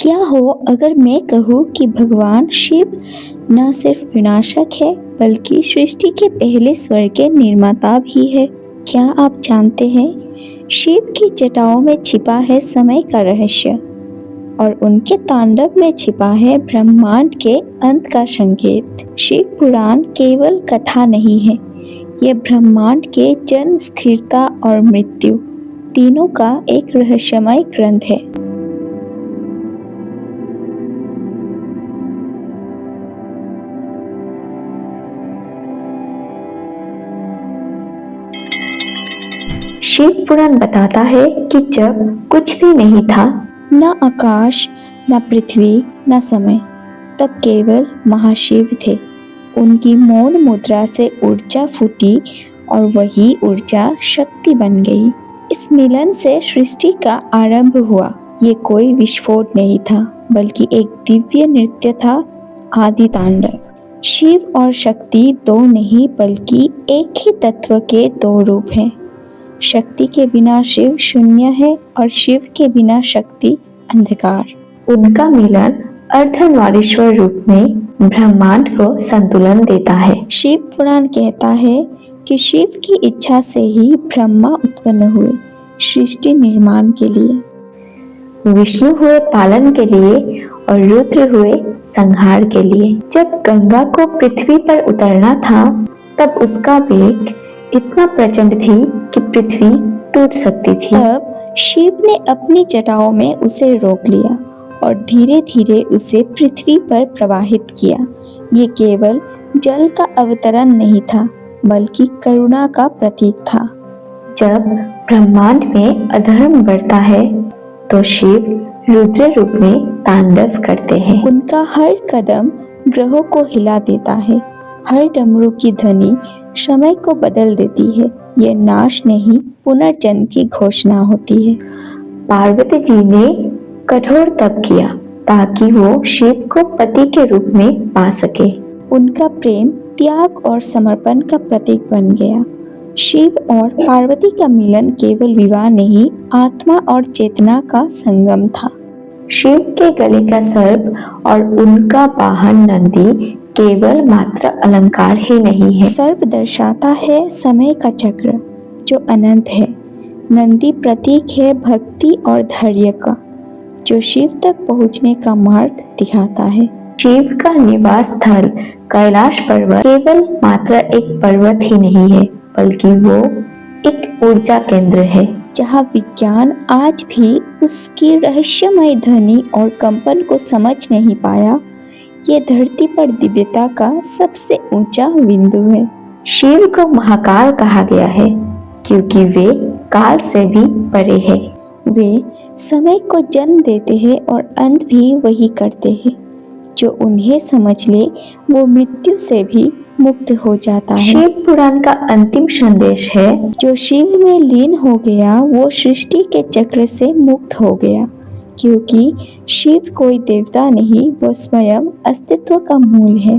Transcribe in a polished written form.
क्या हो अगर मैं कहूँ कि भगवान शिव न सिर्फ विनाशक है बल्कि सृष्टि के पहले स्वर के निर्माता भी है। क्या आप जानते हैं शिव की जटाओं में छिपा है समय का रहस्य और उनके तांडव में छिपा है ब्रह्मांड के अंत का संकेत। शिव पुराण केवल कथा नहीं है, यह ब्रह्मांड के जन्म, स्थिरता और मृत्यु तीनों का एक रहस्यमय ग्रंथ है। शिव पुराण बताता है कि जब कुछ भी नहीं था, न आकाश, न पृथ्वी, न समय, तब केवल महाशिव थे। उनकी मौन मुद्रा से ऊर्जा फूटी और वही ऊर्जा शक्ति बन गई। इस मिलन से सृष्टि का आरंभ हुआ। ये कोई विस्फोट नहीं था, बल्कि एक दिव्य नृत्य था, आदि तांडव। शिव और शक्ति दो नहीं बल्कि एक ही तत्व के दो रूप हैं। शक्ति के बिना शिव शून्य है और शिव के बिना शक्ति अंधकार। उनका मिलन अर्धनारीश्वर रूप में ब्रह्मांड को संतुलन देता है। शिव पुराण कहता है कि शिव की इच्छा से ही ब्रह्मा उत्पन्न हुए सृष्टि निर्माण के लिए, विष्णु हुए पालन के लिए और रुद्र हुए संहार के लिए। जब गंगा को पृथ्वी पर उतरना था, तब उसका वेग इतना प्रचंड थी कि पृथ्वी टूट सकती थी। तब शिव ने अपनी जटाओं में उसे रोक लिया और धीरे धीरे उसे पृथ्वी पर प्रवाहित किया। ये केवल जल का अवतरण नहीं था, बल्कि करुणा का प्रतीक था। जब ब्रह्मांड में अधर्म बढ़ता है, तो शिव रुद्र रूप में तांडव करते हैं। उनका हर कदम ग्रहों को हिला देता है, हर डमरू की ध्वनि समय को बदल देती है। यह नाश नहीं, पुनर्जन्म की घोषणा होती है। पार्वती जी ने कठोर तप किया ताकि वो शिव को पति के रूप में पा सके। उनका प्रेम त्याग और समर्पण का प्रतीक बन गया। शिव और पार्वती का मिलन केवल विवाह नहीं, आत्मा और चेतना का संगम था। शिव के गले का सर्प और उनका वाहन नंदी केवल मात्र अलंकार ही नहीं है। सर्प दर्शाता है समय का चक्र जो अनंत है। नंदी प्रतीक है भक्ति और धैर्य का, जो शिव तक पहुंचने का मार्ग दिखाता है। शिव का निवास स्थल कैलाश पर्वत केवल मात्र एक पर्वत ही नहीं है, बल्कि वो एक ऊर्जा केंद्र है, जहाँ विज्ञान आज भी उसकी रहस्यमय ध्वनि और कंपन को समझ नहीं पाया। ये धरती पर दिव्यता का सबसे ऊंचा बिंदु है। शिव को महाकाल कहा गया है क्योंकि वे काल से भी परे है। वे समय को जन्म देते हैं और अंत भी वही करते हैं। जो उन्हें समझ ले वो मृत्यु से भी मुक्त हो जाता है। शिव पुराण का अंतिम संदेश है, जो शिव में लीन हो गया वो सृष्टि के चक्र से मुक्त हो गया, क्योंकि शिव कोई देवता नहीं, वो स्वयं अस्तित्व का मूल है।